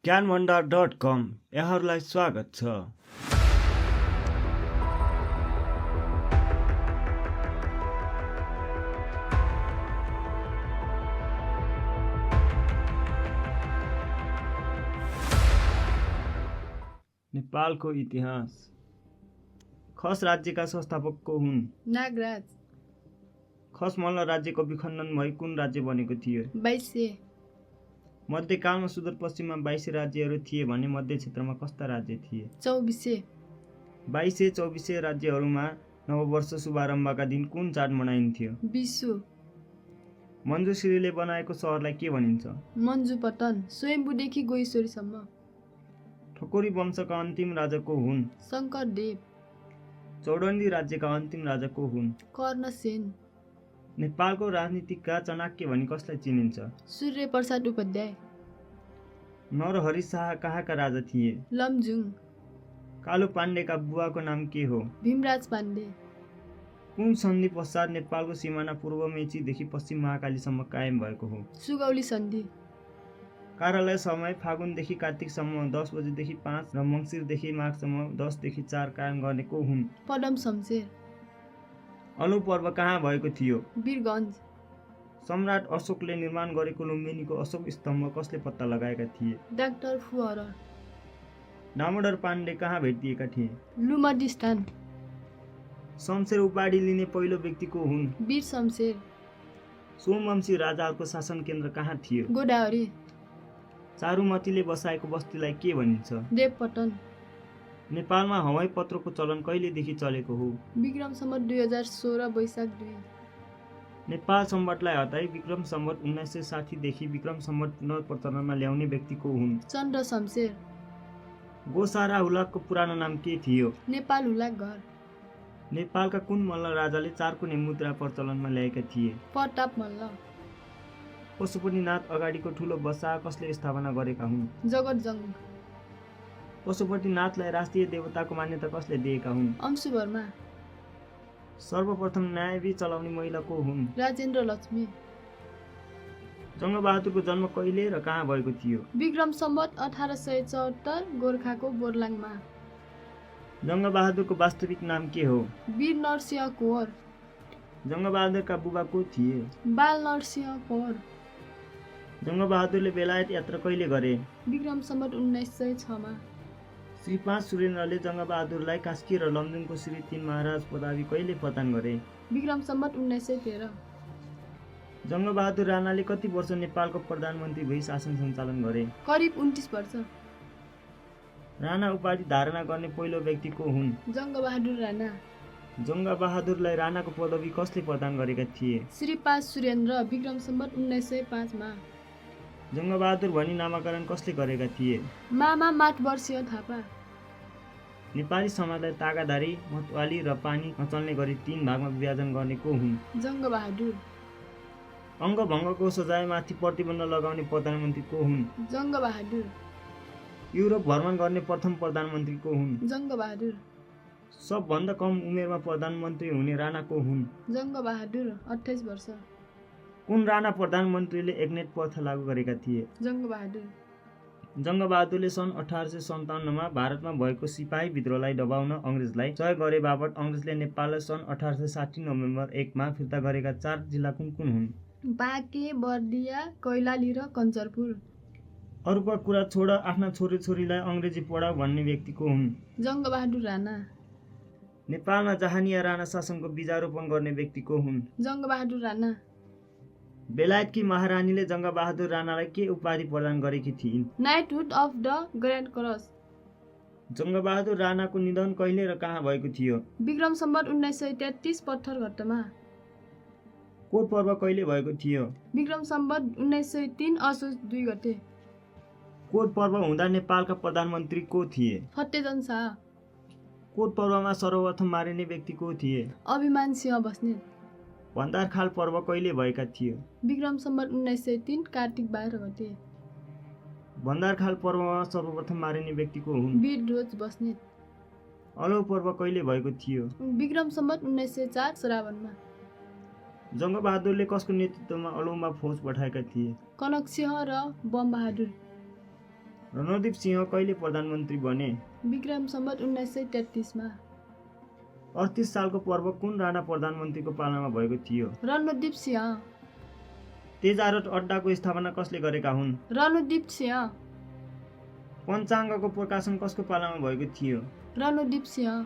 ज्ञानभण्डार.com यहाँहरूलाई स्वागत छ। नेपालको इतिहास। खस राज्यका संस्थापक को हुन्? नागराज। खस मल्ल राज्यको विखण्डन भई कुन राज्य बनेको थियो? बाइसे। मध्यकालमा सुदूरपश्चिममा 22 राज्यहरू थिए भने मध्य क्षेत्रमा कस्ता राज्य थिए? 24। 22-24 राज्यहरूमा नववर्ष शुभारम्भका दिन कुन चाड मनाइन्थ्यो? विशु। मञ्जुश्रीले बनाएको सहरलाई के भनिन्छ? मञ्जुपतन। स्वयम्भूदेखि गोइश्वरीसम्म। ठकुरी वंशका अन्तिम राजा को हुन्? शङ्करदेव। चौडण्डी राज्यका अन्तिम राजा को हुन्? कर्णसेन। नेपालको राजनीतिका चाणक्य भनी कसलाई चिनिन्छ? सूर्य प्रसाद उपाध्याय। नरहरि शाह कहाँका राजा थिए? लमजुङ। कालु पाण्डेका बुवाको नाम के हो? भीमराज पाण्डे। कुन सन्धि पश्चात नेपालको सिमाना पूर्व मेचीदेखि पश्चिम महाकालीसम्म कायम भएको हो? सुगौली सन्धि। कार्यालय समय फागुनदेखि कार्तिकसम्म 10 बजेदेखि 5 र मङ्सिरदेखि माघसम्म 10 देखि 4 कायम गर्ने को हुन्? पदम शमशेर। अलौ पर्व कहाँ भएको थियो? वीरगञ्ज। सम्राट अशोकले निर्माण गरेको लुम्बिनीको अशोक स्तम्भ कसले पत्ता लगाएका थिए? डाक्टर फुहर। दामोदर पाण्डे कहाँ भेटिएका थिए? लुमडिस्तान। शमशेर उपाधि लिने पहिलो व्यक्ति को हुन्? वीर शमशेर। सोमवंशी राजाहरूको शासन केन्द्र कहाँ थियो? गोदावरी। चारुमतीले बसाएको बस्तीलाई के भनिन्छ? देवपतन। नेपालमा हवाई पत्रको चलन कहिलेदेखि चलेको हो? विक्रम सम्वत 2016 वैशाख 2। नेपाल सम्वतलाई हटाई विक्रम सम्वत 1960 देखि विक्रम सम्वत पुनः प्रचलनमा ल्याउने व्यक्ति को हुन्? चन्द्र शमशेर। गोसारा हुलाकको पुरानो नाम के थियो? नेपाल हुलाक घर। नेपालका कुन मल्ल राजाले 4 कुने मुद्रा प्रचलनमा ल्याएका थिए? प्रताप मल्ल। पशुपतिनाथ अगाडिको ठुलो बसा कसले स्थापना गरेका हुन्? जगतजङ। पशुपतिनाथलाई राष्ट्रिय देवताको मान्यता कसले दिएका हुन्? अंशु वर्मा। सर्वप्रथम न्यायालय चलाउने महिला को हुन्? राजेन्द्र लक्ष्मी। जङ्गबहादुरको जन्म कहिले र कहाँ भएको थियो? विक्रम सम्वत 1874 गोर्खाको बोर्लाङमा। जङ्गबहादुरको वास्तविक नाम के हो? वीर नरसिंह कोवर। जङ्गबहादुरका बुबा को थिए? बाल नरसिंह कोवर। जङ्गबहादुरले बेलायत यात्रा कहिले गरे? विक्रम सम्वत 1906 मा। श्री 5 सुरेन्द्रले जङ्गबहादुरलाई कास्की र लमजुङको श्री 3 महाराज पदवी कहिले प्रदान गरे? विक्रम सम्वत 1913। जङ्गबहादुर राणाले कति वर्ष नेपालको प्रधानमन्त्री भई शासन सञ्चालन गरे? करिब 29 वर्ष। राणा उपाधि धारणा गर्ने पहिलो व्यक्ति को हुन्? जङ्गबहादुर राणा। जङ्गबहादुरलाई राणाको पदवी कसले प्रदान गरेका थिए? श्री 5 सुरेन्द्र विक्रम सम्वत 1905 मा। जङ्गबहादुर भनी नामाकरण कसले गरेका थिए? मामा माटवर्षीय थापा। नेपाली समाजलाई तागादारी, मतवाली र पानी नचल्ने गरी 3 भागमा विभाजन गर्ने को हुन्? जङ्गबहादुर। अङ्गभङ्गको सजायमाथि प्रतिबन्ध लगाउने प्रधानमन्त्री को हुन्? जङ्गबहादुर। युरोप भ्रमण गर्ने प्रथम प्रधानमन्त्री को हुन्? जङ्गबहादुर। सबभन्दा कम उमेरमा प्रधानमन्त्री हुने राणा को हुन्? जङ्गबहादुर 28 वर्ष। कुन राणा प्रधानमन्त्रीले एकनेट प्रथा लागू गरेका थिए? जङ्गबहादुर। जङ्गबहादुरले सन् 1857 मा भारतमा भएको सिपाही विद्रोहलाई दबाउन अङ्ग्रेजलाई सहयोग गरे बापत अङ्ग्रेजले नेपाललाई सन् 1860 नोभेम्बर 1 मा फिर्ता गरेका 4 जिल्ला कुन कुन हुन्? बाँके, बर्दिया, कैलाली र कञ्चरपुर। अरूका कुरा छोड आफ्ना छोरीलाई अङ्ग्रेजी पढाऊ भन्ने व्यक्ति को हुन्? जङ्गबहादुर राणा। नेपालमा जहानिया राणा शासनको बीजारोपण गर्ने व्यक्ति को हुन्? जङ्गबहादुर राणा। बेलायतकी महारानीले जङ्गबहादुर राणालाई के उपाधि प्रदान गरेकी थिइन्? Knighthood of the grand cross. Jang Bahadur राणाको निधन कहिले र कहाँ भएको थियो? विक्रम सम्वत 1933 पत्थरघट्टमा। कोट पर्व कहिले भएको थियो? विक्रम सम्वत 1903 असोज 2 गते। कोट पर्व हुँदा नेपालका प्रधानमन्त्री को थिए? फतेजन शाह। कोट पर्वमा सर्वप्रथम मारिने व्यक्ति को थिए? अभिमान सिंह बस्नेत। भन्दारखाल पर्व कहिले भएका थियो? विक्रम सम्वत 1903 कार्तिक 12 गते। भन्दारखाल पर्वमा सर्वप्रथम मारिने व्यक्ति को हुन्? वीर ध्वज बस्नेत। अलौ पर्व कहिले भएको थियो? विक्रम सम्वत 1904 श्रावणमा। जङ्गबहादुरले कसको नेतृत्वमा अलौमा फौज पठाएका थिए? कनक सिंह र बम बहादुर। रणदीप सिंह कहिले प्रधानमन्त्री बने? विक्रम सम्वत 1933 मा। 38 सालको पर्व कुन राणा प्रधानमन्त्रीको पालामा भएको थियो? रणदीप सिंह। तेजारथ अड्डाको स्थापना कसले गरेका हुन्? रणदीप सिंह। पञ्चाङ्गको प्रकाशन कसको पालामा भएको थियो? रणदीप सिंह।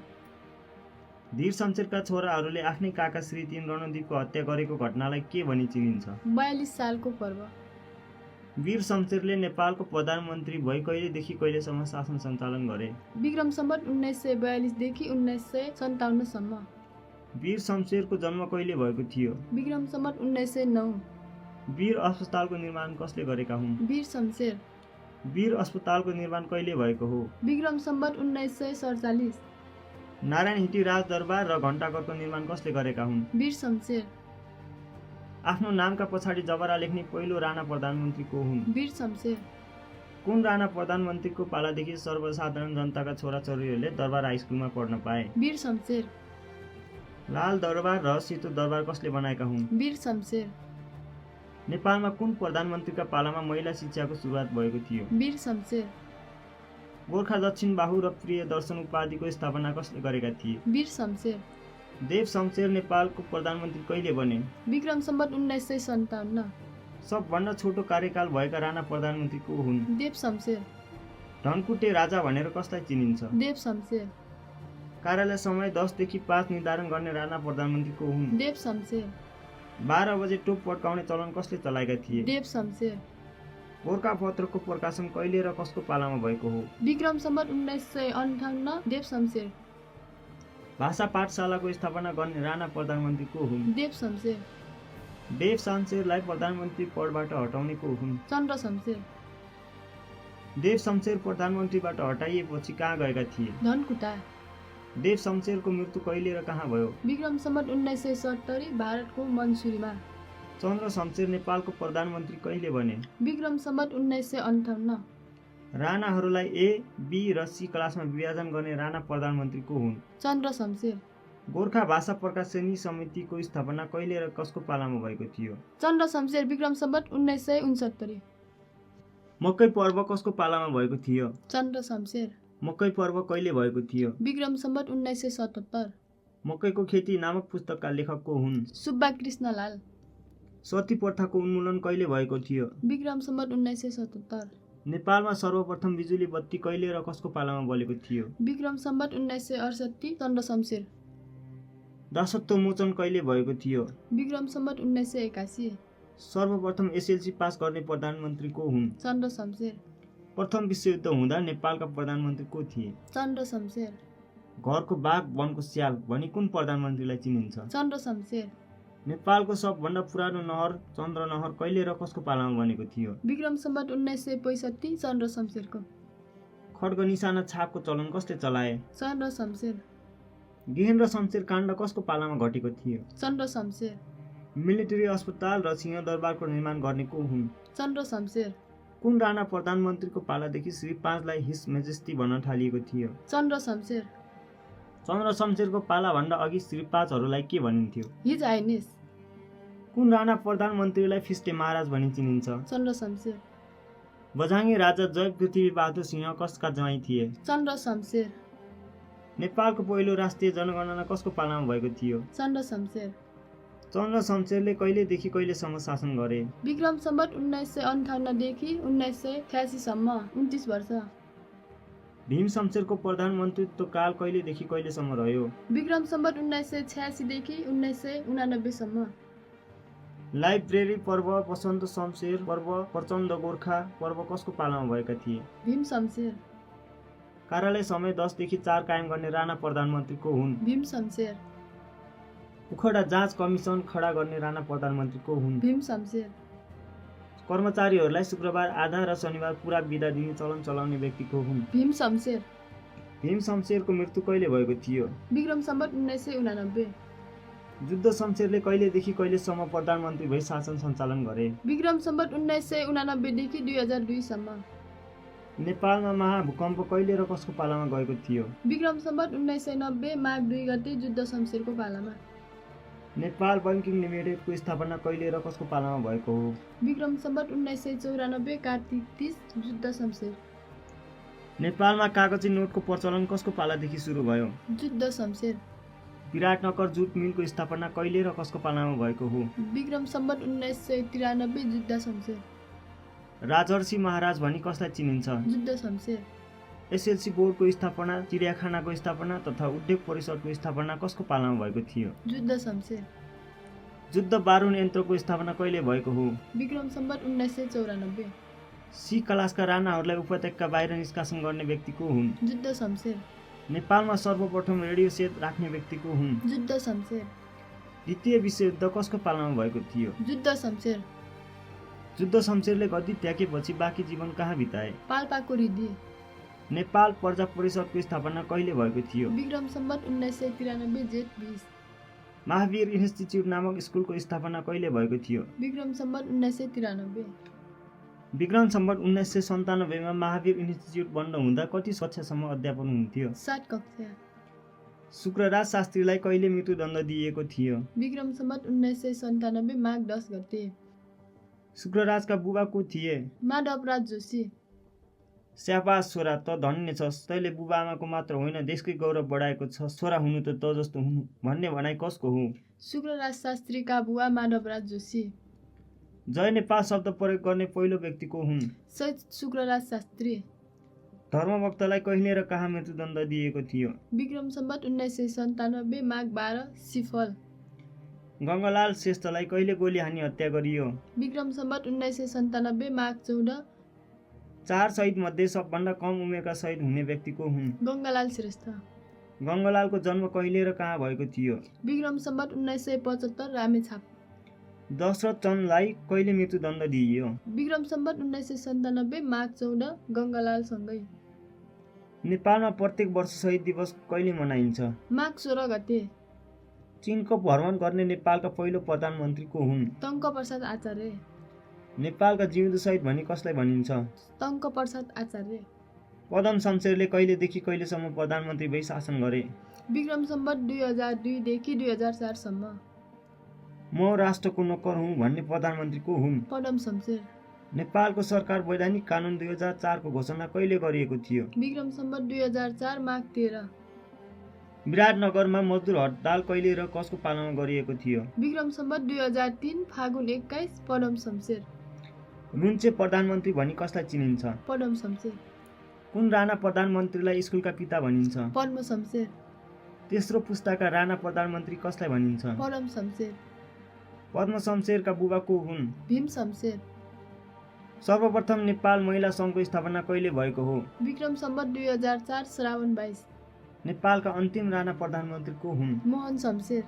धीर शमशेरका छोराहरूले आफ्नै काका श्री 3 रणदीपको हत्या गरेको घटनालाई के भनी चिनिन्छ? 42 सालको पर्व। वीर शमशेरले नेपालको प्रधानमन्त्री भई कहिलेदेखि कहिलेसम्म शासन सञ्चालन गरे? विक्रम सम्वत 1942 देखि 1957 सम्म। वीर शमशेरको जन्म कहिले भएको थियो? विक्रम सम्वत 1909। वीर अस्पतालको निर्माण कसले गरेका हुन्? वीर शमशेर। वीर अस्पतालको निर्माण कहिले भएको हो? विक्रम सम्वत 1947। नारायण हिटी राजदरबार र घण्टाघरको निर्माण कसले गरेका हुन्? वीर शमशेर। आफ्नो नामका पछाडि जबरा लेख्ने पहिलो राणा प्रधानमन्त्री को हुन्? वीर शमशेर। कुन राणा प्रधानमन्त्रीको पालादेखि सर्वसाधारण जनताका छोराछोरीहरूले दरबार हाइस्कुलमा पढ्न पाए? वीर शमशेर। लाल दरबार र सेतो दरबार कसले बनाएका हुन्? वीर शमशेर। नेपालमा कुन प्रधानमन्त्रीका पालामा महिला शिक्षाको सुरुवात भएको थियो? वीर शमशेर। गोर्खा दक्षिण बाहु र प्रिय दर्शन उपाधिको स्थापना कसले गरेका थिए? वीर शमशेर। देव शमशेर नेपालको प्रधानमन्त्री कहिले बने? विक्रम सम्वत 1957। सबभन्दा छोटो कार्यकाल भएका राणा प्रधानमन्त्री को हुन्? देव शमशेर। धनकुटे राजा भनेर कसलाई चिनिन्छ? देव शमशेर। कार्यालय समय 10 देखि 5 निर्धारण गर्ने राणा प्रधानमन्त्री को हुन्? देव शमशेर। 12 बजे टोप पड्काउने चलन कसले चलाएका थिए? देव शमशेर। गोरखापत्रको प्रकाशन कहिले र कसको पालामा भएको हो? विक्रम सम्वत 1958। देव शमशेर। भाषा पाठशालाको स्थापना गर्ने राणा प्रधानमन्त्री को हुन्? देव शमशेर। देव शमशेरलाई प्रधानमन्त्री पदबाट हटाउने को हुन्? चन्द्र शमशेर। देव शमशेर प्रधानमन्त्रीबाट हटाइएपछि कहाँ गएका थिए? धनकुटा। देव शमशेरको मृत्यु कहिले र कहाँ भयो? विक्रम सम्वत 1970 भारतको मन्सुरीमा। चन्द्र शमशेर नेपालको प्रधानमन्त्री कहिले बने? विक्रम सम्वत 1958। राणाहरूलाई ए, बी र सी क्लासमा विभाजन गर्ने राणा प्रधानमन्त्री को हुन्? चन्द्र शमशेर। गोर्खा भाषा प्रकाशनी समितिको स्थापना कहिले र कसको पालामा भएको थियो? चन्द्र शमशेर। विक्रम सम्वत 1969। मकै पर्व कसको पालामा भएको थियो? चन्द्र शमशेर। मकै पर्व कहिले भएको थियो? विक्रम सम्वत 1977। मकैको खेती नामक पुस्तकका लेखक को हुन्? सुब्बा कृष्णलाल। सती प्रथाको उन्मूलन कहिले भएको थियो? विक्रम सम्वत 1977। नेपालमा सर्वप्रथम बिजुली बत्ती कहिले र कसको पालामा बलेको थियो? विक्रम सम्वत 1968। चन्द्र शमशेर। दासत्व मोचन कहिले भएको थियो? विक्रम सम्वत 1981। सर्वप्रथम एसएलसी पास गर्ने प्रधानमन्त्री को हुन्? चन्द्र शमशेर। प्रथम विश्वयुद्ध हुँदा नेपालका प्रधानमन्त्री को थिए? चन्द्र शमशेर। घरको बाघ वनको स्याल भनी कुन प्रधानमन्त्रीलाई चिनिन्छ? चन्द्र शमशेर। नेपालको सबभन्दा पुरानो नहर चन्द्र नहर कहिले र कसको पालामा बनेको थियो? विक्रम सम्वत 1965। चन्द्र शमशेरको। खड्ग निशाना छापको चलन कसले चलाए? चन्द्र शमशेर। गेहेन्द्र शमशेर काण्ड कसको पालामा घटेको थियो? चन्द्र शमशेर। मिलिट्री अस्पताल र सिंहदरबारको निर्माण गर्ने को हुन्? चन्द्र शमशेर। कुन राणा प्रधानमन्त्रीको पालादेखि श्री 5 लाई हिज मेजेस्टी भन्न थालिएको थियो? चन्द्र शमशेर। चन्द्र शमशेरको पालाभन्दा अघि श्री 5 हरूलाई के भनिन्थ्यो? हिज हाइनेस। कुन राणा प्रधानमन्त्रीलाई फिस्टे महाराज भनी चिनिन्छ? चन्द्र शमशेर। बझाङ्गे राजा जय पृथ्वी बहादुर सिंह कसका ज्वाइँ थिए? चन्द्र शमशेर। नेपालको पहिलो राष्ट्रिय जनगणना कसको पालामा भएको थियो? चन्द्र शमशेर। चन्द्र शमशेरले कहिलेदेखि कहिलेसम्म शासन गरे? विक्रम सम्वत 1958 देखि 1986 सम्म 29 वर्ष। भीम शमशेरको प्रधानमन्त्रीत्व काल कहिलेदेखि कहिलेसम्म रह्यो? विक्रम सम्वत 1986 देखि 1989 सम्म। लाइब्रेरी पर्व, वसन्त शमशेर पर्व, प्रचण्ड गोर्खा पर्व कसको पालामा भएका थिए? भीम शमशेर। कार्यालय समय 10 देखि 4 कायम गर्ने राणा प्रधानमन्त्री को हुन्? भीम शमशेर। उखडा जाँच कमिसन खडा गर्ने राणा प्रधानमन्त्री को हुन्? भीम शमशेर। कर्मचारीहरूलाई शुक्रबार आधा र शनिबार पुरा बिदा दिने चलन चलाउने व्यक्ति को हुन्? भीम शमशेर। भीम शमशेरको मृत्यु कहिले भएको थियो? विक्रम सम्वत 1989। युद्ध शमशेरले कहिलेदेखि कहिलेसम्म प्रधानमन्त्री भई शासन सञ्चालन गरे? विक्रम सम्वत 1989 देखि 2002 सम्म। नेपालमा महाभूकम्प कहिले र कसको पालामा गएको थियो? विक्रम सम्वत 1990 माघ 2 गते युद्ध शमशेरको पालामा। नेपाल बैंकिङ लिमिटेडको स्थापना कहिले र कसको पालामा भएको हो? विक्रम सम्वत 1994 कार्तिक 30 युद्ध शमशेर। नेपालमा कागजी नोटको प्रचलन कसको पालादेखि सुरु भयो? जुद्ध शमशेर। विराटनगर जुट मिलको स्थापना कहिले र कसको पालामा भएको हो? विक्रम सम्वत 1993 जुद्ध शमशेर। राजर्षि महाराज भनी कसलाई चिनिन्छ? जुद्ध शमशेर। एसएलसी बोर्डको स्थापना, चिडियाखानाको स्थापना तथा उद्योग परिषदको स्थापना कसको पालामा भएको थियो? जुद्ध शमशेर। युद्ध बारुद यन्त्रको स्थापना कहिले भएको हो? विक्रम सम्वत 1994। सी क्लासका राणाहरूलाई उपत्यका बाहिर निष्कासन गर्ने व्यक्ति को हुन्? जुद्ध शमशेर। नेपालमा सर्वप्रथम रेडियो सेट राख्ने व्यक्ति को हुन्? जुद्ध शमशेर। द्वितीय विश्वयुद्ध कसको पालामा भएको थियो? जुद्ध शमशेर। युद्ध शमशेरले गद्दी त्यागेपछि बाँकी जीवन कहाँ बिताए? पाल्पाको रिद्धि। नेपाल प्रजा परिषदको स्थापना कहिले भएको थियो? विक्रम सम्वत 1993 जेठ 20। महावीर इन्स्टिच्युट नामक स्कुलको स्थापना कहिले भएको थियो? विक्रम सम्वत 1993। विक्रम सम्वत 1997 मा महावीर इन्स्टिच्युट बन्द हुँदा कति कक्षासम्म अध्यापन हुन्थ्यो? 7 कक्षा। शुक्रराज शास्त्रीलाई कहिले मृत्युदण्ड दिइएको थियो? विक्रम सम्वत 1997 माघ 10 गते। शुक्रराजका बुबा को थिए? माधवराज जोशी। स्याबास छोरा, त धन्य छस्, तैले बुबा आमाको मात्र होइन देशकै गौरव बढाएको छस्, छोरा हुनु त जस्तो हुनु भन्ने भनाइ कसको हो? शुक्रराज शास्त्रीका बुवा माधवराज जोशी। जय नेपाल शब्द प्रयोग गर्ने पहिलो व्यक्ति को हुन्? शहीद शुक्रराज शास्त्री। धर्मभक्तलाई कहिले र कहाँ मृत्युदण्ड दिएको थियो? विक्रम सम्वत 1997 माघ 12 सिफल। गङ्गालाल श्रेष्ठलाई कहिले गोली हानी हत्या गरियो? विक्रम सम्वत 1997 माघ 14। 4 शहीद मध्ये सबभन्दा कम उमेरका शहीद हुने व्यक्ति को हुन्? गङ्गालाल श्रेष्ठ। गङ्गालालको जन्म कहिले र कहाँ भएको थियो? विक्रम सम्वत 1975 रामेछाप। दशरथ चन्दलाई कहिले मृत्युदण्ड दिइयो? विक्रम सम्वत 1997 माघ 14 गङ्गालालसँगै। नेपालमा प्रत्येक वर्ष शहीद दिवस कहिले मनाइन्छ? माघ 16 गते। चीनको भ्रमण गर्ने नेपालका पहिलो प्रधानमन्त्री को हुन्? टङ्क प्रसाद आचार्य। नेपालका जिउँदो शहीद भनी कसलाई भनिन्छ? टङ्क प्रसाद आचार्य। पदम शमशेरले कहिलेदेखि कहिलेसम्म प्रधानमन्त्री भई शासन गरे? विक्रम सम्वत 2002 देखि 2004 सम्म। म राष्ट्रको नोकर हुँ भन्ने प्रधानमन्त्री को हुन्? पदम शमशेर। नेपालको सरकार वैधानिक कानुन 2004 को घोषणा कहिले गरिएको थियो? विक्रम सम्वत 2004 माघ 13। विराटनगरमा मजदुर हडताल कहिले र कसको पालामा गरिएको थियो? विक्रम सम्वत 2003 फागुन 21 पदम शमशेर। रुन्चे प्रधानमन्त्री भनी कसलाई चिनिन्छ? पदम शमशेर। कुन राणा प्रधानमन्त्रीलाई स्कुलका पिता भनिन्छ? पद्म शमशेर। तेस्रो पुस्ताका राणा प्रधानमन्त्री कसलाई भनिन्छ? पदम शमशेर। पद्म शमशेरका बुबा को हुन्? भीम शमशेर। सर्वप्रथम नेपाल महिला सङ्घको स्थापना कहिले भएको हो? विक्रम सम्वत 2004 श्रावण 22। नेपालका अन्तिम राणा प्रधानमन्त्री को हुन्? मोहन शमशेर।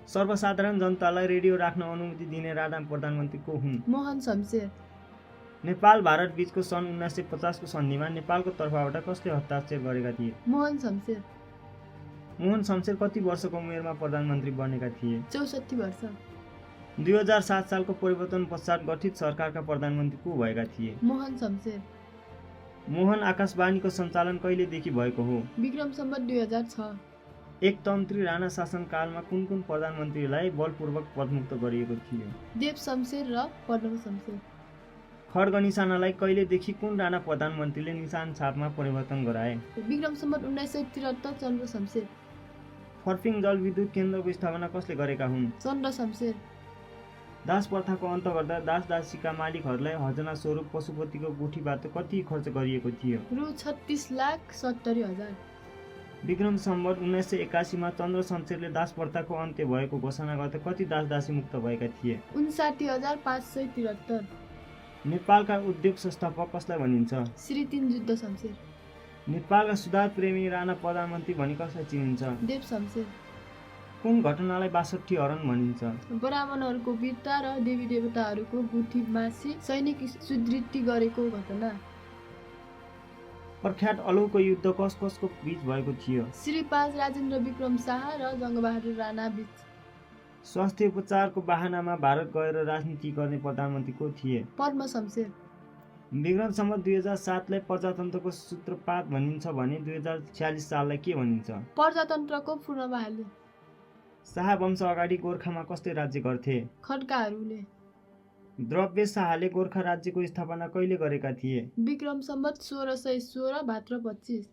सर्वसाधारण जनतालाई रेडियो राख्न अनुमति दिने राणा प्रधानमन्त्री को हुन्? मोहन शमशेर। नेपाल भारत बीचको सन् 1950 को सन्धिमा नेपालको तर्फबाट कसले हस्ताक्षर गरेका थिए? मोहन शमशेर। मोहन शमशेर कति वर्षको उमेरमा प्रधानमन्त्री बनेका थिए? 64 वर्ष। 2007 सालको परिवर्तन पश्चात गठित सरकारका प्रधानमन्त्री को भएका थिए? मोहन शमशेर। मोहन आकाशवाणीको सञ्चालन कहिलेदेखि भएको हो? विक्रम सम्वत 2006। एकतन्त्री राणा शासनकालमा कुन कुन प्रधानमन्त्रीलाई बलपूर्वक पदमुक्त गरिएको थियो? देव शमशेर र पद्म शमशेर। खड्ग निशानालाई कहिलेदेखि कुन राणा प्रधानमन्त्रीले निशान छापमा परिवर्तन गराए? विक्रम सम्वत 1973 चन्द्र शमशेर। फर्पिङ जलविद्युत केन्द्रको स्थापना कसले गरेका हुन्? चन्द्र शमशेर। दास प्रथाको अन्त गर्दा दास-दासीका मालिकहरूलाई हजना स्वरूप पशुपतिको गुठीबाट कति खर्च गरिएको थियो? रु 36,70,000। विक्रम सम्वत 1981 मा चन्द्र शमशेरले दास प्रथाको अन्त्य भएको घोषणा गर्दा कति दास-दासी मुक्त भएका थिए? 59,573। नेपालका उद्योग संस्थापक कसलाई भनिन्छ? श्री 3 जुद्ध शमशेर। नेपालका सुधार प्रेमी राणा प्रधानमन्त्री भनी कसलाई चिनिन्छ? देव शमशेर। कुन घटनालाई 62 हरण भनिन्छ? ब्राह्मणहरूको वीरता र देवी देवताहरूको गुठी मासी सैनिक सुदृष्टि गरेको घटना। प्रख्यात अलौको युद्ध कसको बीच भएको थियो? श्री 5 राजेन्द्र विक्रम शाह र जङ्गबहादुर राणा बीच। स्वास्थ्य उपचारको बहानामा भारत गएर राजनीति गर्ने प्रधानमन्त्री को थिए? पद्म शमशेर। विक्रम सम्वत 2007लाई प्रजातन्त्रको सूत्रपात भनिन्छ भने 2046 साललाई के भनिन्छ? प्रजातन्त्रको पूर्ण बहाली। शाह वंश अगाडि गोर्खामा कसले राज्य गर्थे? खड्काहरूले। द्रव्य शाहले गोर्खा राज्यको स्थापना कहिले गरेका थिए? विक्रम सम्वत 1616 भाद्र 25।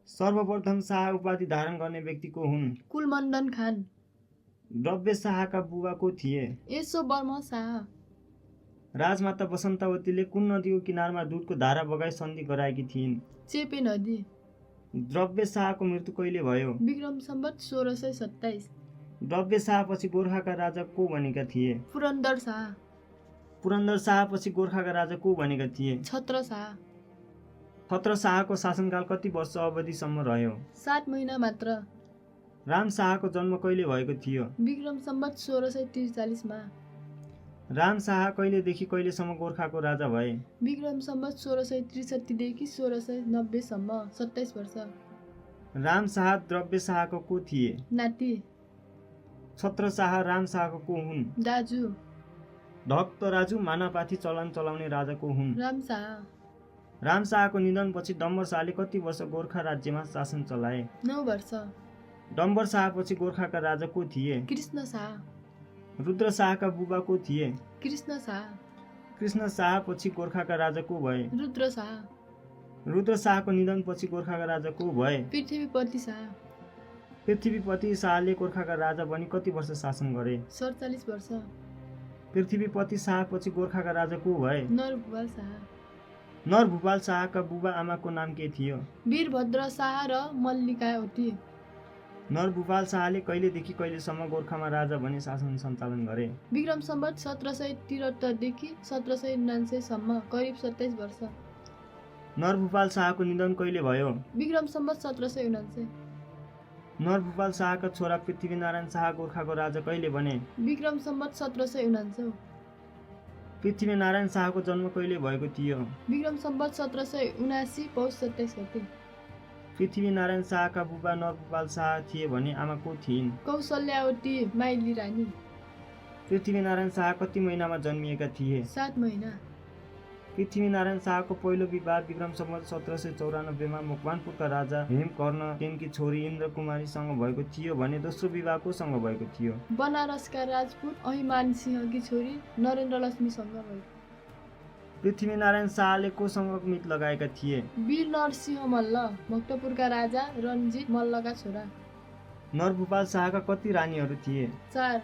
सर्वप्रथम शाह उपाधि धारण गर्ने व्यक्ति को हुन्? कुलमण्डन खान। द्रव्य शाहका बुबा को थिए? यसो वर्म शाह। राजमाता बसन्तावतीले कुन नदीको किनारमा दुधको धारा बगाई सन्धि गराएकी थिइन्? चेपे नदी। द्रव्य शाहको मृत्यु कहिले भयो? विक्रम सम्वत 1627। द्रव्य शाहपछि गोर्खाका राजा को बनेका थिए? पुरन्दर शाह। पुरन्दर शाहपछि गोर्खाका राजा को बनेका थिए? छत्र शाह। छत्र शाहको शासनकाल कति वर्ष अवधिसम्म रह्यो? 7 महिना मात्र। राम शाहको जन्म कहिले भएको थियो? विक्रम सम्वत 1643 मा। राम शाह कहिलेदेखि कहिलेसम्म गोर्खाको राजा भए? विक्रम सम्वत 1663 देखि 1690 सम्म 27 वर्ष। राम शाह द्रव्य शाहको को थिए? नाति। छत्र शाह राम शाहको को हुन्? दाजु। ढक्त राजु मानापाथी चलन चलाउने राजा को हुन्? राम शाह। राम शाहको निधनपछि डम्बर शाहले कति वर्ष गोर्खा राज्यमा शासन चलाए? 9 वर्ष। डम्बर शाहपछि गोर्खाका राजा को थिए? कृष्ण शाह। रुद्र शाहका बुबा को थिए? कृष्ण शाह। कृष्ण शाहपछि गोर्खाका राजा को भए? रुद्र शाह। रुद्र शाहको निधनपछि गोर्खाका राजा को भए? पृथ्वीपति शाह। पृथ्वीपति शाहले गोर्खाका राजा बनी कति वर्ष शासन गरे? 47 वर्ष। पृथ्वीपति शाहपछि गोर्खाका राजा को भए? नरभुपाल शाह। नरभुपाल शाहका बुबा आमाको नाम के थियो? वीरभद्र शाह र मल्लिकावती। नरभुपाल शाहले कहिलेदेखि कहिलेसम्म गोर्खामा राजा बनी शासन सञ्चालन गरे? विक्रम सम्वत 1773 देखि 1779 सम्म करिब 27 वर्ष। नरभुपाल शाहको निधन कहिले भयो? विक्रम सम्वत 1779। नरभुपाल शाहका छोरा पृथ्वीनारायण शाह गोर्खाको राजा कहिले बने? विक्रम सम्वत 1779। पृथ्वीनारायण शाहको जन्म कहिले भएको थियो? विक्रम सम्वत 1779 पौष 27 गते। पृथ्वीनारायण शाहका बुबा नरभुपाल शाह थिए भने आमा को थिइन्? कौशल्यावती माइली रानी। पृथ्वीनारायण शाह कति महिनामा जन्मिएका थिए? 7 महिना। पृथ्वीनारायण शाहको पहिलो विवाह विक्रम सम्वत 1794 मा मकवानपुरका राजा हेमकर्ण सेनकी छोरी इन्द्रकुमारीसँग भएको थियो भने दोस्रो विवाह कोसँग भएको थियो? बनारसका राजपूत अहिमान सिंहकी छोरी नरेन्द्र लक्ष्मीसँग भयो। पृथ्वीनारायण शाहले कोसँग मित लगाएका थिए? वीर नरसिंह मल्ल भक्तपुरका राजा रणजित मल्लका छोरा। नरभुपाल शाहका कति रानीहरू थिए? 4।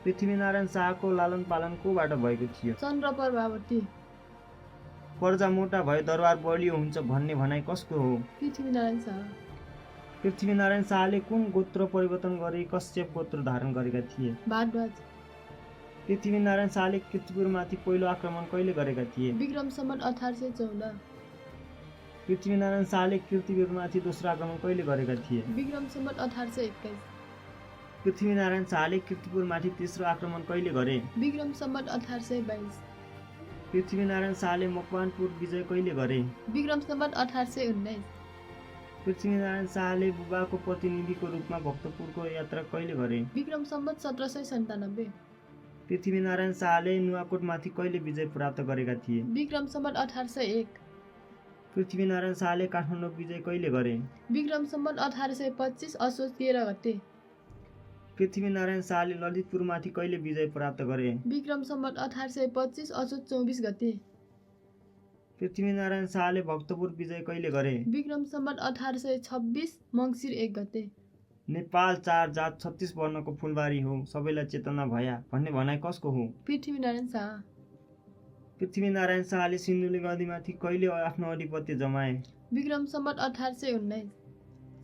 पृथ्वीनारायण शाहको लालन पालन कोबाट भएको थियो? चन्द्रप्रभावती। प्रजा मोटा भए दरबार बलियो हुन्छ भन्ने भनाइ कसको हो? पृथ्वीनारायण शाह। पृथ्वीनारायण शाहले कुन गोत्र परिवर्तन गरी कश्यप गोत्र धारण गरेका थिए? भारद्वाज। पृथ्वीनारायण शाहले कीर्तिपुरमाथि पहिलो आक्रमण कहिले गरेका थिए? विक्रम सम्वत 1814। पृथ्वीनारायण शाहले कीर्तिपुरमाथि दोस्रो आक्रमण कहिले गरेका थिए? विक्रम सम्वत 1821। पृथ्वीनारायण शाहले कीर्तिपुरमाथि तेस्रो आक्रमण कहिले गरे? विक्रम सम्वत 1822। पृथ्वीनारायण शाहले मकवानपुर विजय कहिले गरे? विक्रम सम्वत 1819। पृथ्वीनारायण शाहले बुबाको प्रतिनिधिको रूपमा भक्तपुरको यात्रा कहिले गरे? विक्रम सम्वत 1797। पृथ्वीनारायण शाहले नुवाकोटमाथि कहिले विजय प्राप्त गरेका थिए? विक्रम सम्वत 1801। पृथ्वीनारायण शाहले काठमाडौँ विजय कहिले गरे? विक्रम सम्वत 1825 असोज 13 गते। पृथ्वीनारायण शाहले ललितपुरमाथि कहिले विजय प्राप्त गरे? विक्रम सम्वत 1825 असोज 24 गते। पृथ्वीनारायण शाहले भक्तपुर विजय कहिले गरे? विक्रम सम्वत 1826 मङ्सिर 1 गते। नेपाल 4 जात 36 वर्णको फुलबारी हो, सबैलाई चेतना भया भन्ने भनाइ कसको हो? पृथ्वीनारायण शाह। पृथ्वीनारायण शाहले सिन्धुली नदीमाथि कहिले आफ्नो अधिपत्य जमाए? विक्रम सम्वत 1819।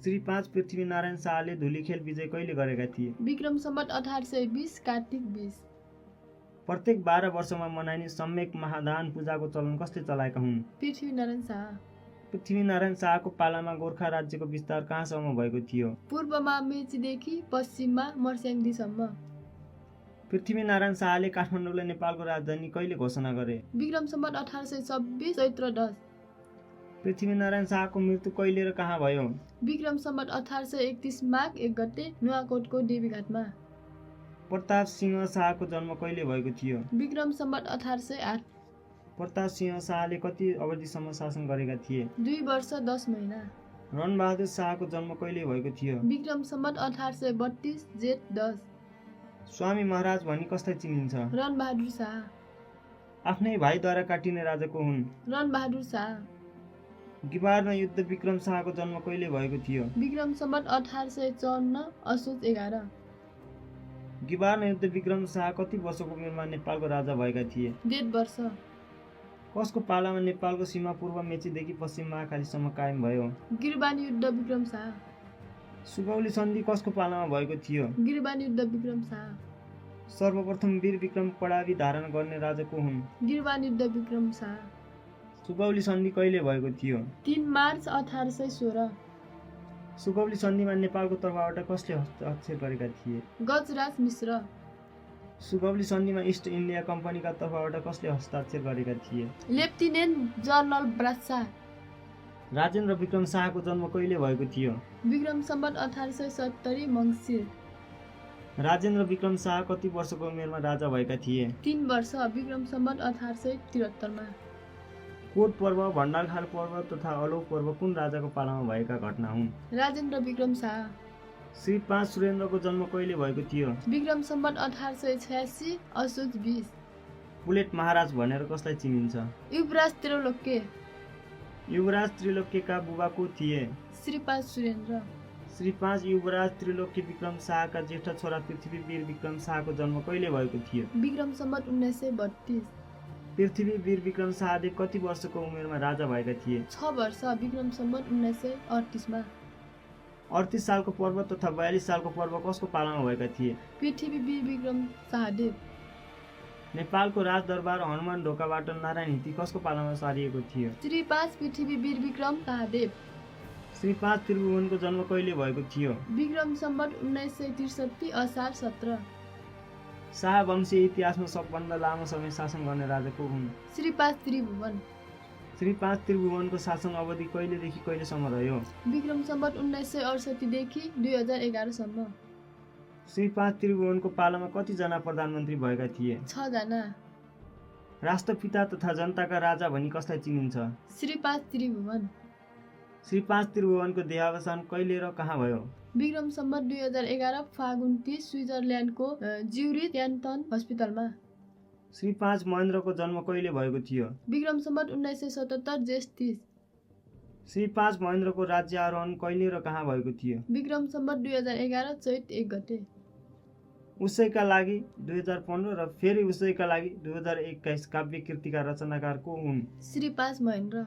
श्री 5 पृथ्वीनारायण शाहले धुलीखेल विजय कहिले गरेका थिए? विक्रम सम्वत 1820 कार्तिक 20। प्रत्येक 12 वर्षमा मनाइने सम्यक महादान पूजाको चलन कसले चलाएका हुन्? पृथ्वीनारायण शाह। पृथ्वीनारायण शाहको पालामा गोर्खा राज्यको विस्तार कहाँसम्म भएको थियो? पूर्वमा मेचीदेखि पश्चिममा मर्स्याङ्दीसम्म। पृथ्वीनारायण शाहले काठमाडौँलाई नेपालको राजधानी कहिले घोषणा गरे? विक्रम सम्वत 1826 चैत्र 10। पृथ्वीनारायण शाहको मृत्यु कहिले र कहाँ भयो? विक्रम सम्वत 1831 माघ 1 गते नुवाकोटको देवीघाटमा। प्रताप सिंह शाहको जन्म कहिले भएको थियो? विक्रम सम्वत 1808। प्रताप सिंह शाहले कति अवधिसम्म शासन गरेका थिए? 2 वर्ष 10 महिना। रणबहादुर शाहको जन्म कहिले भएको थियो? विक्रम सम्वत 1832 जेठ 10। स्वामी महाराज भनी कसलाई चिनिन्छ? रणबहादुर शाह। आफ्नै भाइद्वारा काटिने राजा को हुन्? रणबहादुर शाह। गिबारमा युद्ध विक्रम शाहको जन्म कहिले भएको थियो? विक्रम सम्वत 1854 असोज 11। गिबारमा युद्ध विक्रम शाह कति वर्षको उमेरमा नेपालको राजा भएका थिए? 1.5 वर्ष। कसको पालामा नेपालको सीमा पूर्व मेचीदेखि पश्चिम महाकालीसम्म कायम भयो? गिरबानी युद्ध विक्रम शाह। सुगौली सन्धि कसको पालामा भएको थियो? गिरबानी युद्ध विक्रम शाह। सर्वप्रथम वीर विक्रम पडावी धारण गर्ने राजा को हुन्? गिरबानी युद्ध विक्रम शाह। सुगौली सन्धि कहिले भएको थियो? 3 मार्च 1816। सुगौली सन्धिमा नेपालको तर्फबाट कसले हस्ताक्षर गरेका थिए? गजराज मिश्र। सुगौली सन्धिमा इस्ट इन्डिया कम्पनीका तर्फबाट कसले हस्ताक्षर गरेका थिए? लेफ्टिनेन्ट जनरल ब्रासा। राजेन्द्र विक्रम शाहको जन्म कहिले भएको थियो? विक्रम सम्वत 1870 मङ्सिर। राजेन्द्र विक्रम शाह कति वर्षको उमेरमा राजा भएका थिए? 3 वर्ष। विक्रम सम्वत 1873 मा। कोट पर्व, भण्डारखाल पर्व तथा अलौ पर्व कुन राजाको पालामा भएका घटना हुन्? राजेन्द्र विक्रम शाह। श्री 5 सुरेन्द्रको जन्म कहिले भएको थियो? विक्रम सम्वत 1886 असोज 20। बुलेट महाराज भनेर कसलाई चिनिन्छ? युवराज त्रिलोक्य। युवराज त्रिलोक्यका बुबा को थिए? श्री 5 सुरेन्द्र। श्री 5 युवराज त्रिलोक्य विक्रम शाहका जेठा छोरा पृथ्वी वीर विक्रम शाहको जन्म कहिले भएको थियो? विक्रम सम्वत 1932। पृथ्वी वीर विक्रम शाहले कति वर्षको उमेरमा राजा भएका थिए? 6 वर्ष। विक्रम सम्वत 1938 मा। 38 सालको पर्व तथा 42 सालको पर्व कसको पालामा भएका थिए? पृथ्वी वीर विक्रम शाहदेव। नेपालको राजदरबार हनुमान ढोकाबाट नारायण हिती कसको पालामा सारिएको थियो? श्री 5 पृथ्वी वीर विक्रम शाहदेव। श्री 5 त्रिभुवनको जन्म कहिले भएको थियो? विक्रम सम्वत 1963 असार 17। शाह वंशीय इतिहासमा सबभन्दा लामो समय शासन गर्ने राजा को हुन्? श्री 5 त्रिभुवन। श्री 5 त्रिभुवनको शासन अवधि कहिलेदेखि कहिलेसम्म रह्यो? विक्रम सम्वत 1968 देखि 2011 सम्म। श्री 5 त्रिभुवनको पालामा कतिजना प्रधानमन्त्री भएका थिए? 6 जना। राष्ट्रपिता तथा जनताका राजा भनी कसलाई चिनिन्छ? श्री 5 त्रिभुवन। श्री 5 त्रिभुवनको देहावसान कहिले र कहाँ भयो? विक्रम सम्वत 2011 फागुन 30 स्विजरल्यान्डको ज्युरिच क्यान्टन हस्पिटलमा। श्री 5 महेन्द्रको जन्म कहिले भएको थियो? विक्रम सम्वत 1977 जेष्ठ 30। श्री 5 महेन्द्रको राज्य आरोहण कहिले र कहाँ भएको थियो? विक्रम सम्वत 2011 चैत 1 गते। उसैका लागि 2015 र फेरि उसैका लागि 2021 काव्य कृतिका रचनाकार को हुन्? श्री 5 महेन्द्र।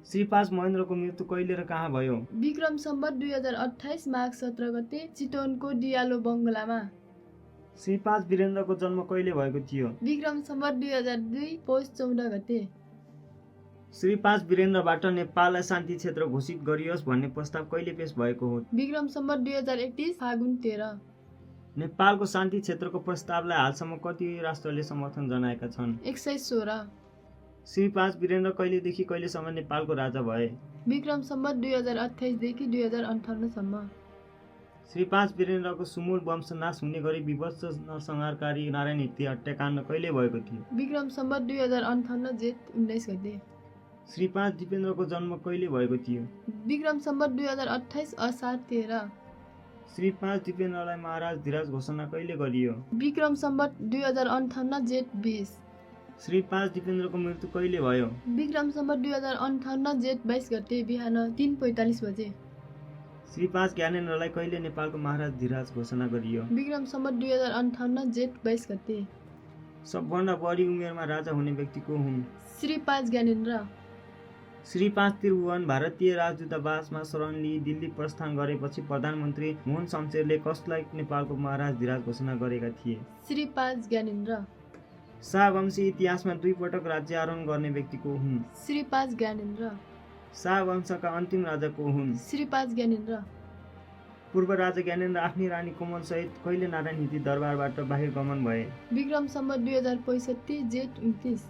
श्री 5 महेन्द्रको मृत्यु कहिले र कहाँ भयो? विक्रम सम्वत 2028 माघ 17 गते चितवनको डियालो बङ्गलामा। श्री 5 वीरेन्द्रको जन्म कहिले भएको थियो? विक्रम सम्वत 2002 पौष 14 गते। श्री 5 वीरेन्द्रबाट नेपाललाई शान्ति क्षेत्र घोषित गरियोस् भन्ने प्रस्ताव कहिले पेश भएको हो? विक्रम सम्वत 2031 फागुन 13। नेपालको शान्ति क्षेत्रको प्रस्तावलाई हालसम्म कति राष्ट्रले समर्थन जनाएका छन्? 116। श्री 5 वीरेन्द्र कहिलेदेखि कहिलेसम्म नेपालको राजा भए? विक्रम सम्वत 2028 देखि 2058 सम्म। श्री 5 वीरेन्द्रको सुमूल वंश नाश हुने गरी विभत्स नरसंहारकारी नारायण हिती हत्याकाण्ड कहिले भएको थियो? विक्रम सम्वत 2058 जेठ 19 गते। श्री 5 दिपेन्द्रको जन्म कहिले भएको थियो? विक्रम सम्वत 2028 असार 13। श्री 5 दिपेन्द्रलाई महाराज धिराज घोषणा कहिले गरियो? विक्रम सम्वत 2058 जेठ 20। श्री 5 दिपेन्द्रको मृत्यु कहिले भयो? विक्रम सम्वत 2058 जेठ 22 गते बिहान 3:45 बजे। श्री 5 ज्ञानेन्द्रलाई कहिले नेपालको महाराज धिराज घोषणा गरियो? विक्रम सम्वत 2058 जेठ 22 गते। सबभन्दा बढी उमेरमा राजा हुने व्यक्ति को हुन्? श्री 5 ज्ञानेन्द्र। श्री 5 त्रिभुवन भारतीय राजदूतावासमा शरण लिई दिल्ली प्रस्थान गरेपछि प्रधानमन्त्री मोहन शमशेरले कसलाई नेपालको महाराज धिराज घोषणा गरेका थिए? श्री 5 ज्ञानेन्द्र। शाहवंशी इतिहासमा 2 पटक राज्य आरोहण गर्ने व्यक्ति को हुन्? श्री 5 ज्ञानेन्द्र। शाहवंशका अन्तिम राजा को हुन्? श्री 5 ज्ञानेन्द्र। पूर्व राजा ज्ञानेन्द्र आफ्नी रानी कोमल सहित कहिले नारायण हिती दरबारबाट बाहिर गमन भए? विक्रम सम्वत 2065 जेठ 29।